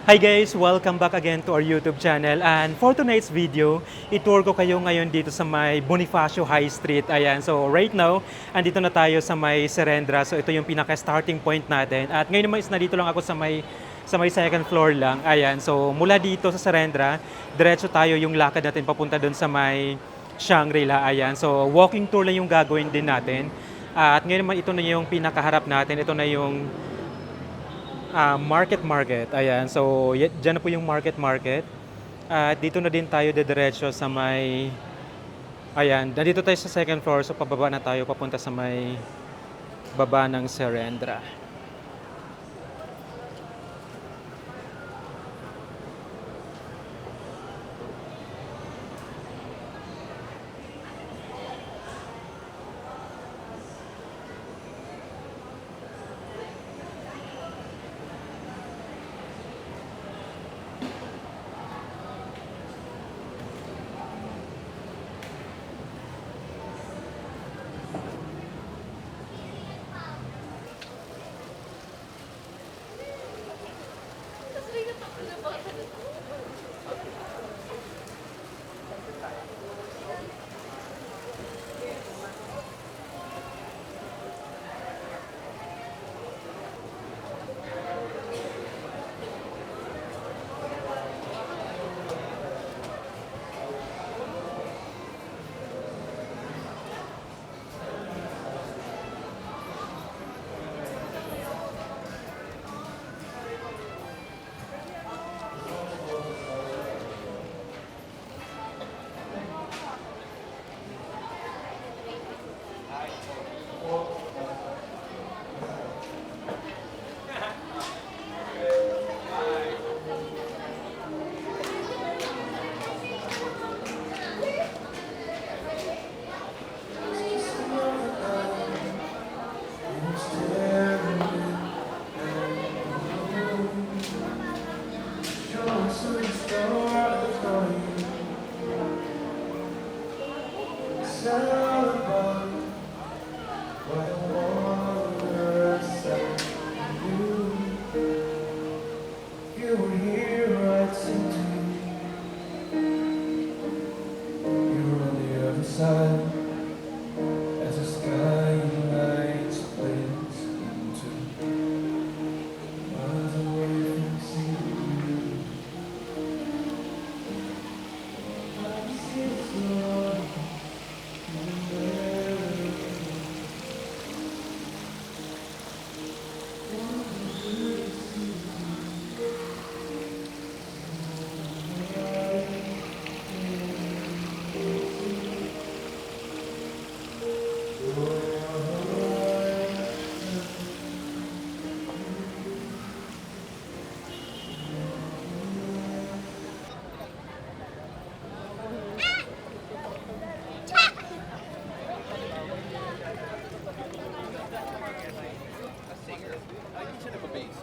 Hi guys! Welcome back again to our YouTube channel. And for tonight's video, itour ko kayo ngayon dito sa may Bonifacio High Street. Ayan, so right now, andito na tayo sa may Serendra. So ito yung pinaka-starting point natin. At ngayon naman is nandito lang ako sa may second floor lang. Ayan, so mula dito sa Serendra, diretso tayo yung lakad natin papunta doon sa may Shangri-La. Ayan, so walking tour lang yung gagawin din natin. At ngayon naman ito na yung pinakaharap natin. Ito na yung market. Ayan. So, dyan na po yung market. At dito na din tayo dediretso sa may... Ayan. Nandito tayo sa second floor. So, pababa na tayo papunta sa may baba ng Serendra.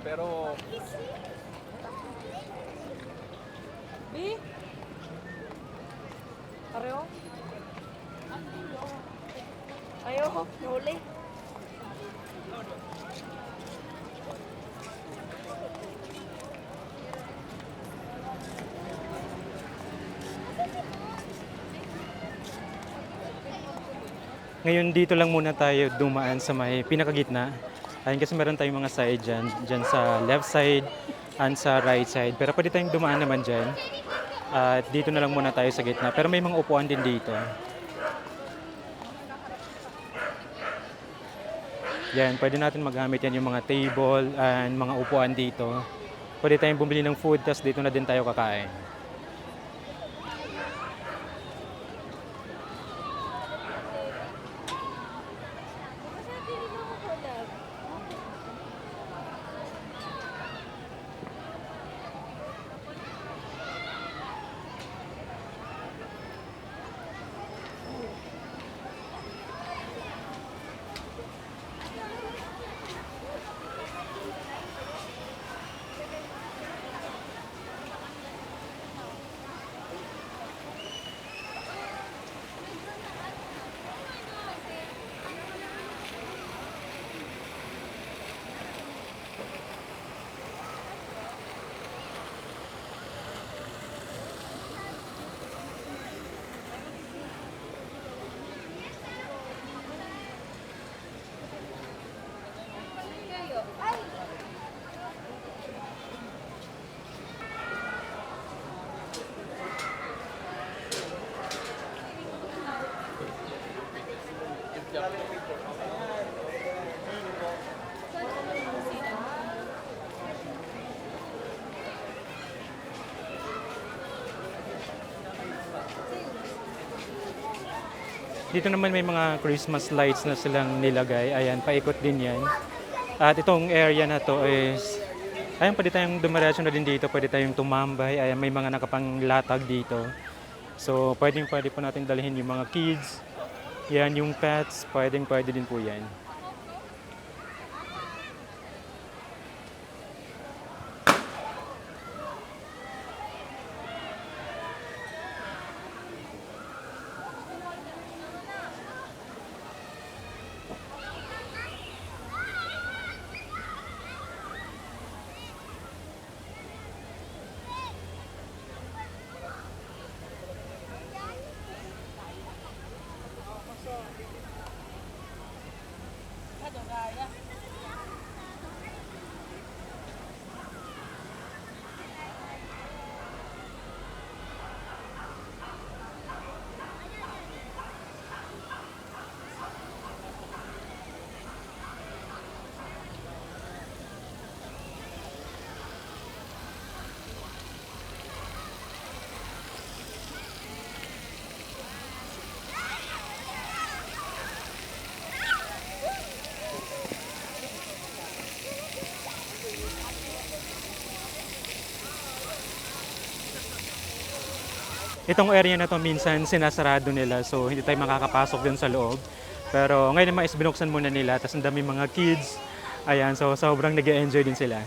Pero B? Pareho? Ayaw, nahuli. Ngayon dito lang muna tayo dumaan sa may pinakagitna. Ayun kasi meron tayong mga side dyan sa left side and sa right side. Pero pwede tayong dumaan naman dyan. At dito na lang muna tayo sa gitna. Pero may mga upuan din dito. Yan, pwede natin magamit yan yung mga table and mga upuan dito. Pwede tayong bumili ng food, tapos dito na din tayo kakain. Dito naman may mga Christmas lights na silang nilagay. Ayan, paikot din yan. At itong area na to is, ayan, pwede tayong dumiretso na din dito. Pwede tayong tumambay. Ayan, may mga nakapanglatag dito. So, pwede po natin dalhin yung mga kids. Yan, yung pets. Pwede din po yan. Itong area na to minsan sinasarado nila so hindi tayo makakapasok dun sa loob. Pero ngayon naman is binuksan muna nila tapos ang dami mga kids. Ayan, so sobrang nag-enjoy din sila.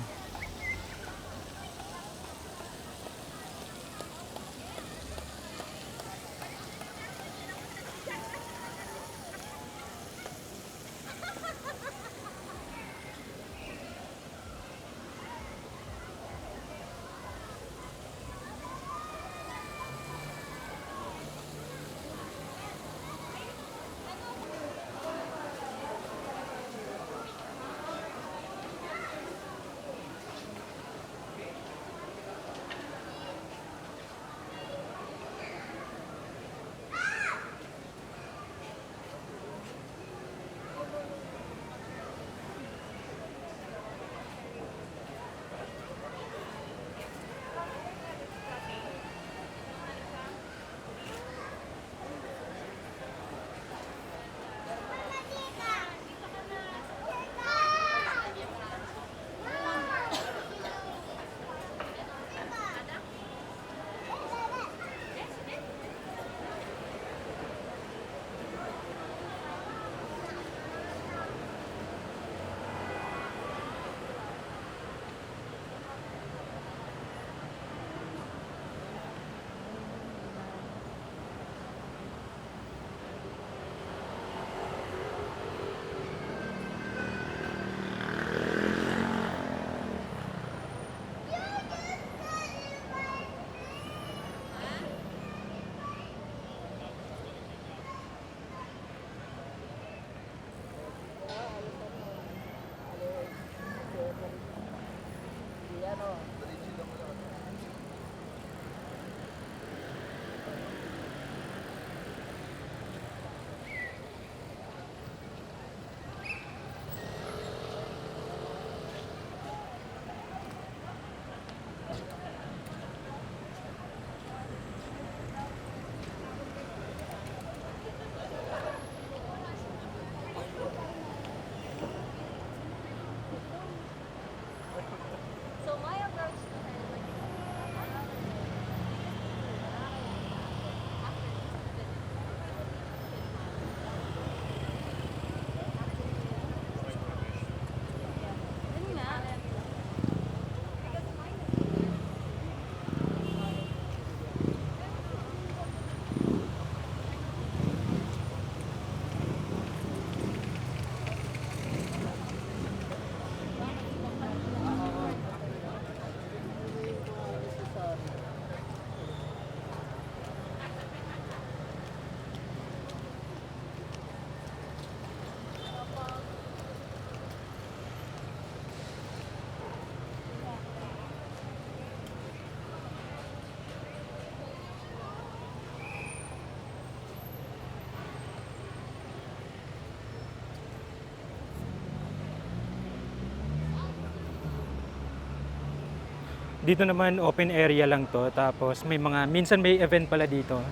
Dito naman open area lang to tapos may mga minsan may event pala dito.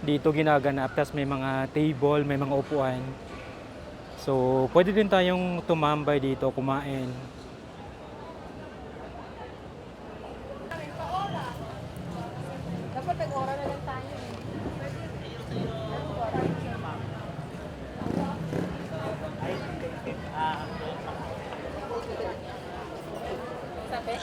dito ginaganap. Tapos may mga table, may mga upuan. So, pwede din tayong tumambay dito, kumain. Dapat nag-ora na lang tayo. Sabi?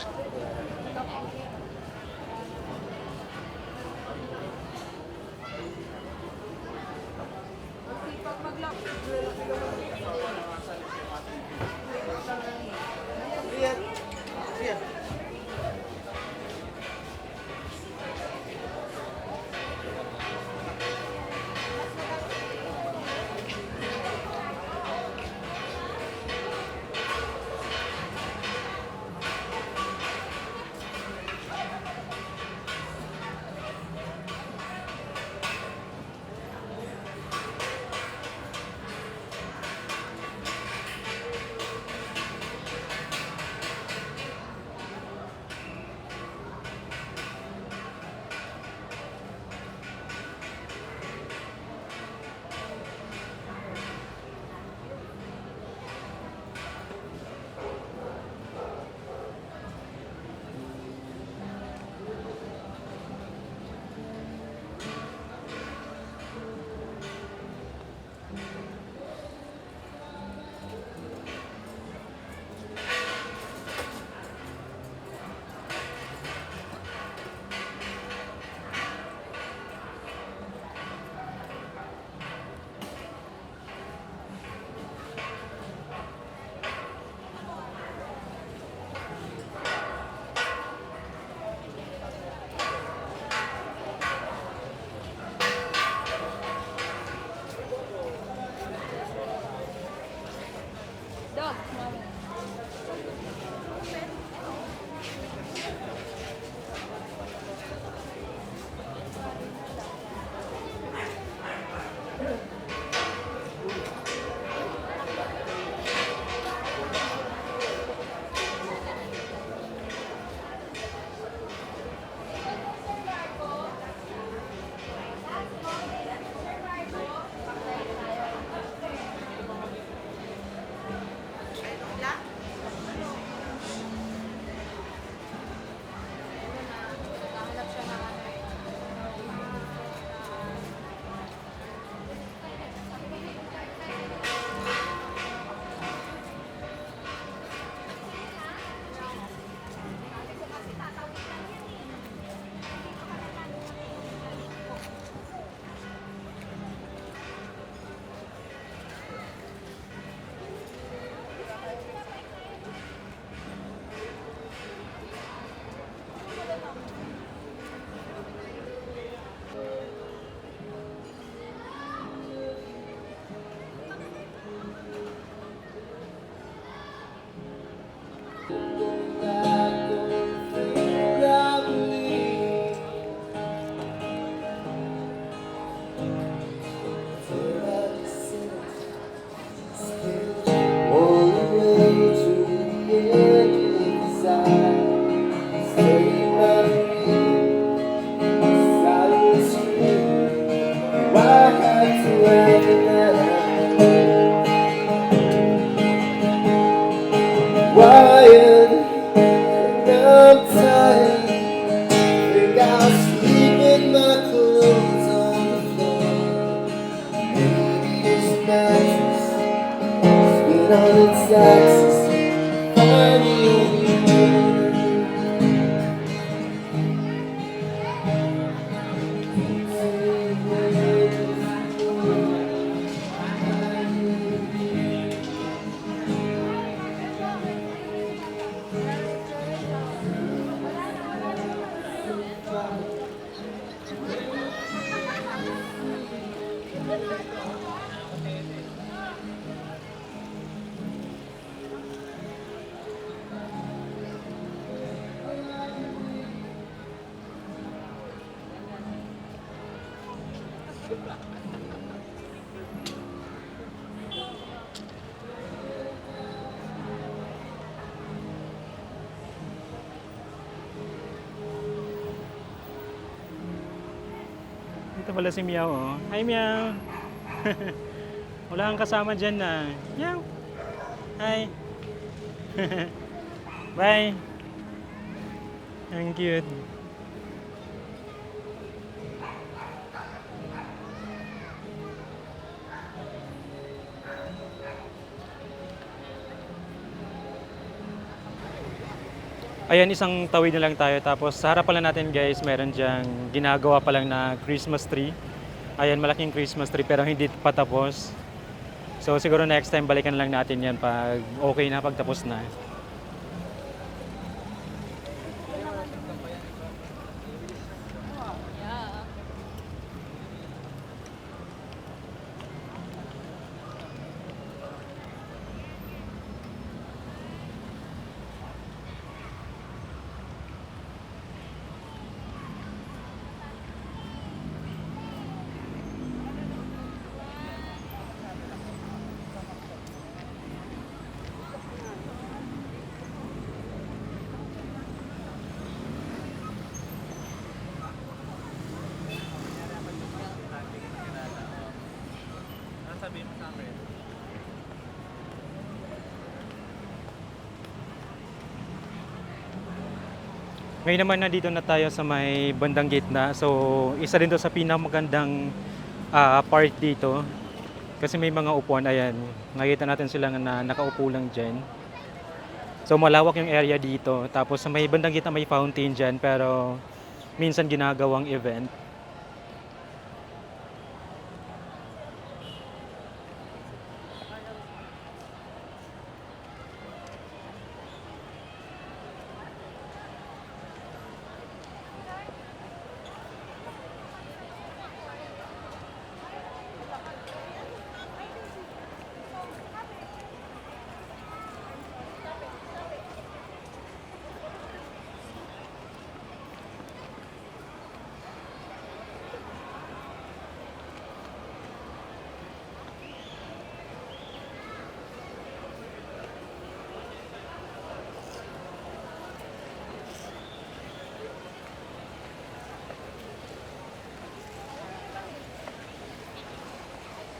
Dog, mami. Nahanap siya ng ano. Wired, and I'm tired. Think I'll sleep with my clothes on the floor. Maybe this mattress has been on its axis. I'm the only one. Dito pala si Meow, oh. Hi, Meow! Wala kang kasama dyan na. Meow! Hi! Bye! Ang cute. Ayan, isang tawid na lang tayo. Tapos sa harap pala natin guys, meron diyang ginagawa pa lang na Christmas tree. Ayan, malaking Christmas tree pero hindi pa tapos. So siguro next time balikan lang natin yan pag okay na, pag tapos na. Ngayon naman nandito na tayo sa may bandang gitna. So, isa rin to sa pinakamagandang part dito. Kasi may mga upuan, ayan. Nakita natin sila na nakaupo lang dyan. So, malawak yung area dito. Tapos sa may bandang gitna may fountain dyan. Pero minsan ginagawang event.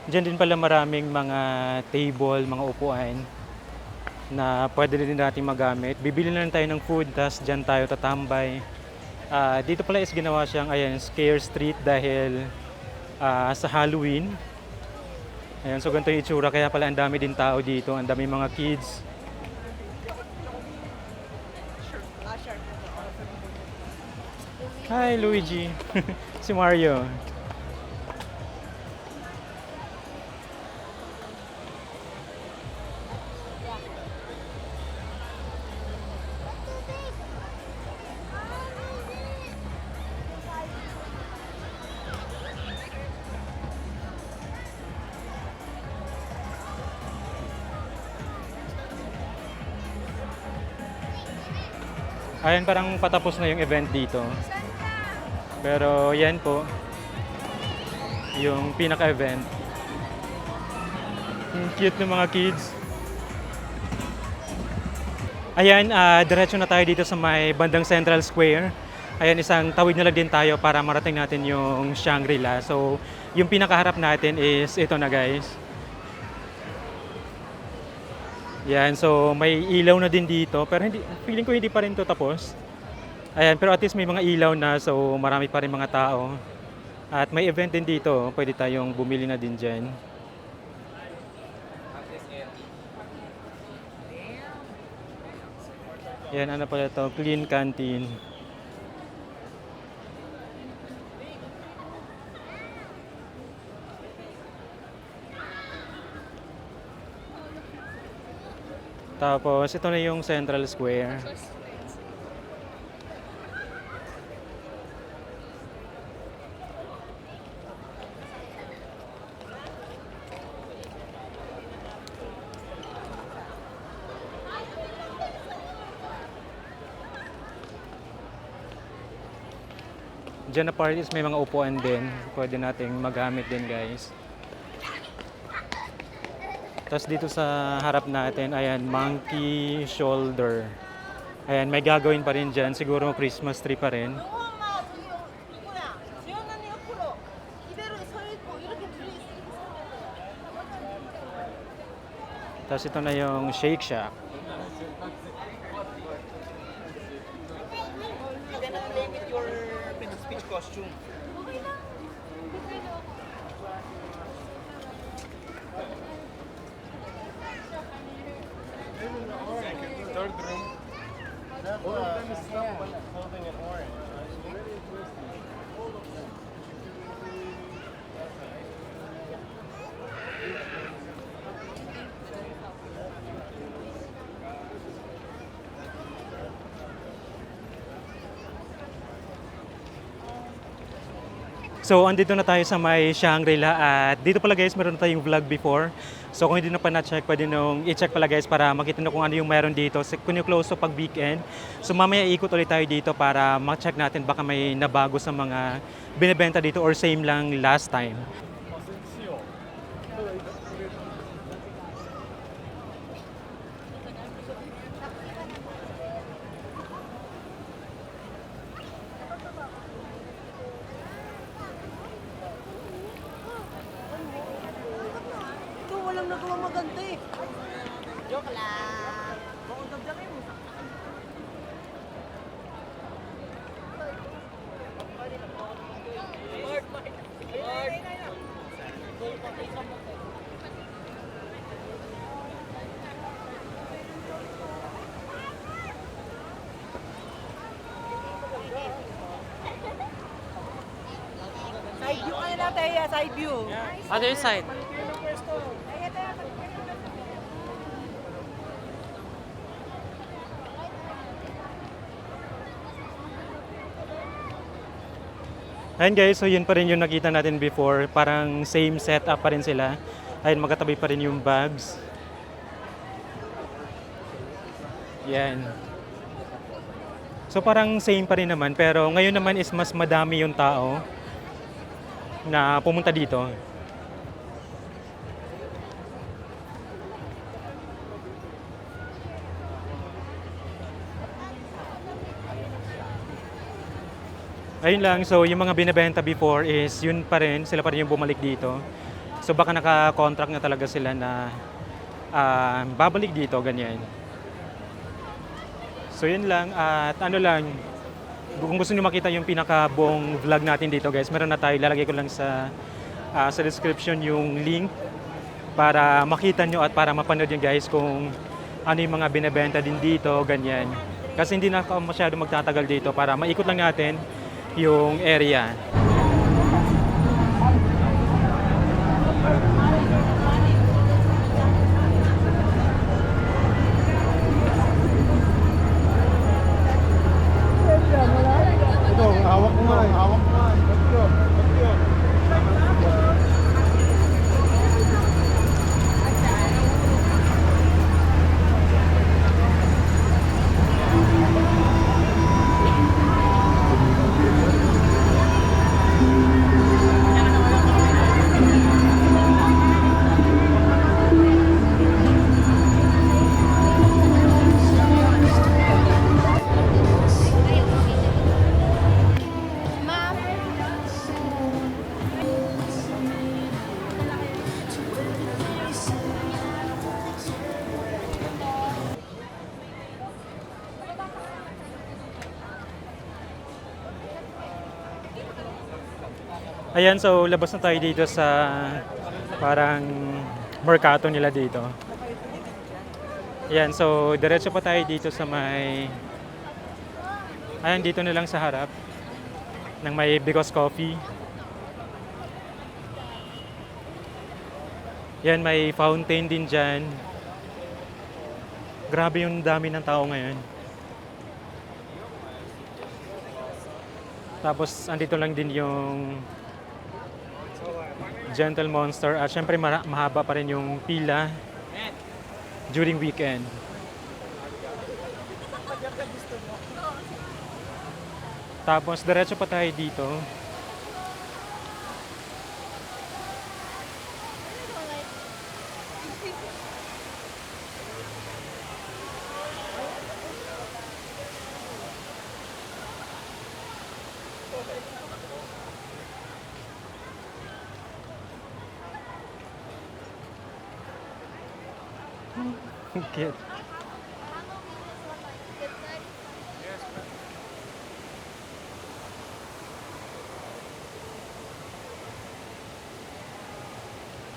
Diyan din pala maraming mga table, mga upuan na pwede din natin magamit. Bibili na lang tayo ng food, tas dyan tayo tatambay. Dito pala is ginawa siyang ayan, scare street dahil sa Halloween. Ayan, so ganito yung itsura, kaya pala ang dami din tao dito, ang dami mga kids. Hi Luigi! Si Mario. Ayan, parang patapos na yung event dito. Pero yan po, yung pinaka-event. Yung cute ng mga kids. Ayan, diretso na tayo dito sa may bandang Central Square. Ayan, isang tawid na lang din tayo para marating natin yung Shangri-La. So, yung pinakaharap natin is ito na guys. Yan, so may ilaw na din dito, pero hindi, feeling ko hindi pa rin to tapos. Ayan, pero at least may mga ilaw na, so marami pa rin mga tao. At may event din dito, pwede tayong bumili na din dyan. Yan, ano pala to, clean canteen. Tapos, ito na yung Central Square. Diyan na part is may mga upuan din. Pwede nating magamit din guys. Tapos dito sa harap natin, ayan, monkey shoulder. Ayan, may gagawin pa rin dyan. Siguro Christmas tree pa rin. Tapos ito na yung Shake Shack. So, andito na tayo sa may Shangri-La at dito pala guys, meron na tayong vlog before. So, kung hindi na pa na-check, pwede nung i-check pala guys para makita na kung ano yung meron dito. Kung yung close to pag weekend. So, mamaya ikot ulit tayo dito para ma-check natin baka may nabago sa mga binibenta dito or same lang last time. Ito, walang nagawa maganda eh. Joke lang. Bukod dagdagin mo. Side view kayo natin, side view. Other side. Ayun guys, so yun pa rin yung nakita natin before. Parang same setup pa rin sila. Ayun, magkatabi pa rin yung bags. Yan. So parang same pa rin naman, pero ngayon naman is mas madami yung tao na pumunta dito. Ayun lang, so yung mga binebenta before is yun pa rin, sila pa rin yung bumalik dito. So baka naka-contract na talaga sila na babalik dito, ganyan. So yun lang, at ano lang, kung gusto niyo makita yung pinaka-buong vlog natin dito guys, meron na tayo, lalagay ko lang sa description yung link para makita nyo at para mapanood nyo guys kung ano yung mga binebenta din dito, ganyan. Kasi hindi na ako masyado magtatagal dito para maikot lang natin yung area. Ito, hawak mo, hawak mo. Ayan, so labas na tayo dito sa parang merkato nila dito. Ayan, so diretso pa tayo dito sa may... Ayan, dito na lang sa harap ng may Bicos Coffee. Yan, may fountain din dyan. Grabe yung dami ng tao ngayon. Tapos, andito lang din yung Gentle Monster. At syempre, mahaba pa rin yung pila during weekend. Tapos, diretso pa tayo dito. Cute.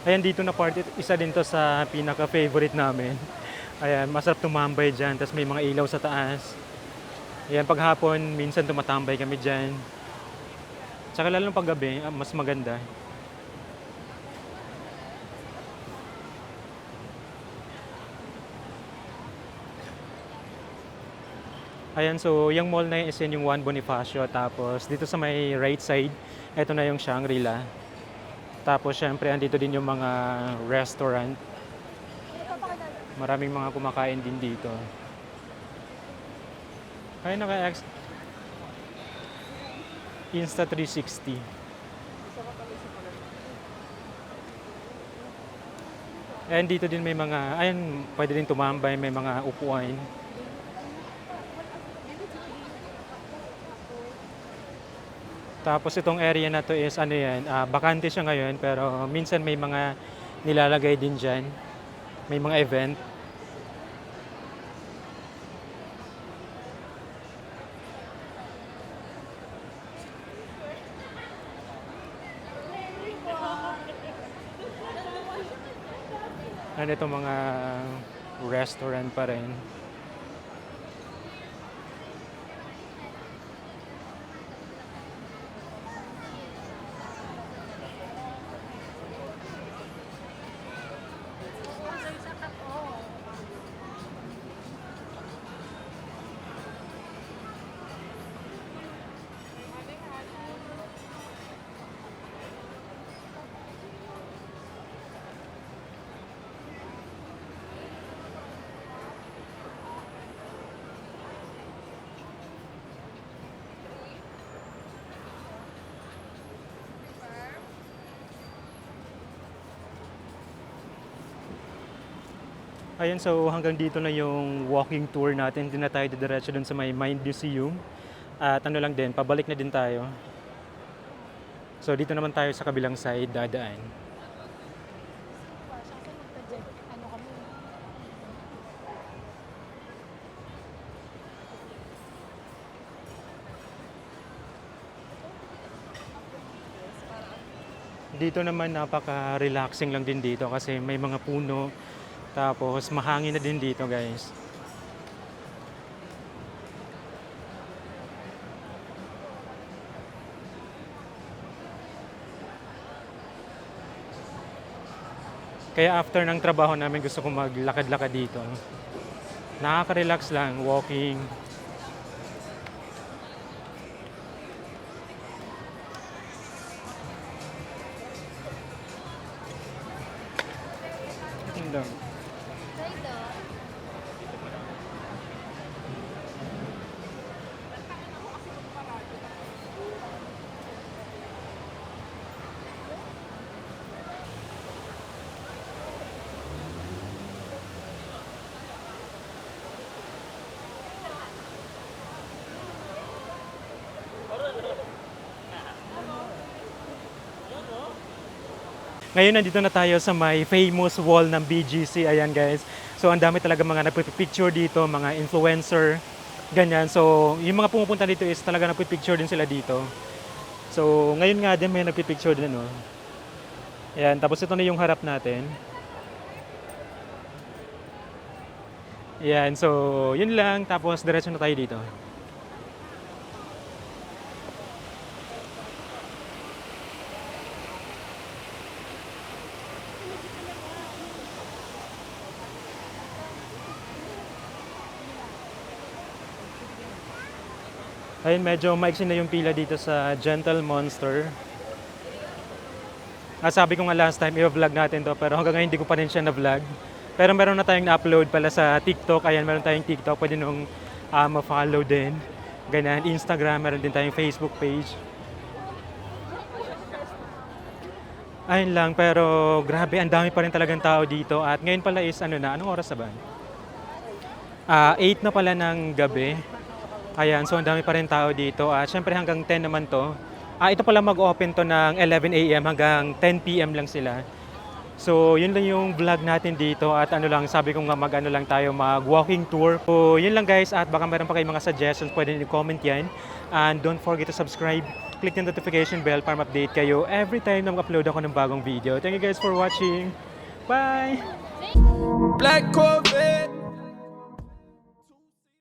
Ayan, dito na part, isa din to sa pinaka-favorite namin. Ayan, masarap tumambay dyan, tapos may mga ilaw sa taas. Ayan, pag hapon, minsan tumatambay kami dyan. Tsaka lalo pag gabi, mas maganda. Ayan, so yung mall na yun is yun yung Juan Bonifacio. Tapos dito sa may right side, ito na yung Shangri-La. Tapos syempre, andito din yung mga restaurant. Maraming mga kumakain din dito. Ay, Insta 360. And dito din may mga, ayun, pwede din tumambay, may mga upuan. Tapos itong area na to is ano yan, bakante siya ngayon pero minsan may mga nilalagay din dyan. May mga event. Ano itong mga restaurant pa rin. Ayun, so hanggang dito na yung walking tour natin. Hindi na tayo didiretso dun sa may Mind Museum. At ano lang din, pabalik na din tayo. So dito naman tayo sa kabilang side, dadaan. Dito naman napaka-relaxing lang din dito kasi may mga puno. Tapos mahangin na din dito, guys. Kaya after ng trabaho namin gusto ko maglakad-lakad dito. Nakaka-relax lang, walking. Tingnan. Ngayon nandito na tayo sa may famous wall ng BGC. Ayan, guys. So ang dami talaga mga nagpipicture dito, mga influencer, ganyan. So yung mga pumupunta dito is talaga nagpipicture din sila dito. So ngayon nga din may nagpipicture din, no. Ayan, tapos ito na yung harap natin. Ayan, so yun lang. Tapos diretso na tayo dito. Ayun, medyo maiksi na yung pila dito sa Gentle Monster. Sabi ko nga last time, i-vlog natin to, pero hanggang ngayon hindi ko pa rin siya na-vlog. Pero meron na tayong na-upload pala sa TikTok. Ayan, meron tayong TikTok. Pwede nung ma-follow din. Ganyan, Instagram, meron din tayong Facebook page. Ayun lang, pero grabe, ang dami pa rin talagang tao dito. At ngayon pala is, anong oras na ba? 8 na pala ng gabi. Ayan, so ang dami pa rin tao dito. At syempre hanggang 10 naman to. Ito pala mag-open to ng 11 a.m. hanggang 10 p.m. lang sila. So, yun lang yung vlog natin dito at ano lang, sabi ko nga mag-ano lang tayo, mag-walking tour. So, yun lang guys at baka meron pa kayong mga suggestions, pwede nyo i-comment yan. And don't forget to subscribe, click the notification bell para ma-update kayo every time na mag-upload ako ng bagong video. Thank you guys for watching. Bye! Black Corvette.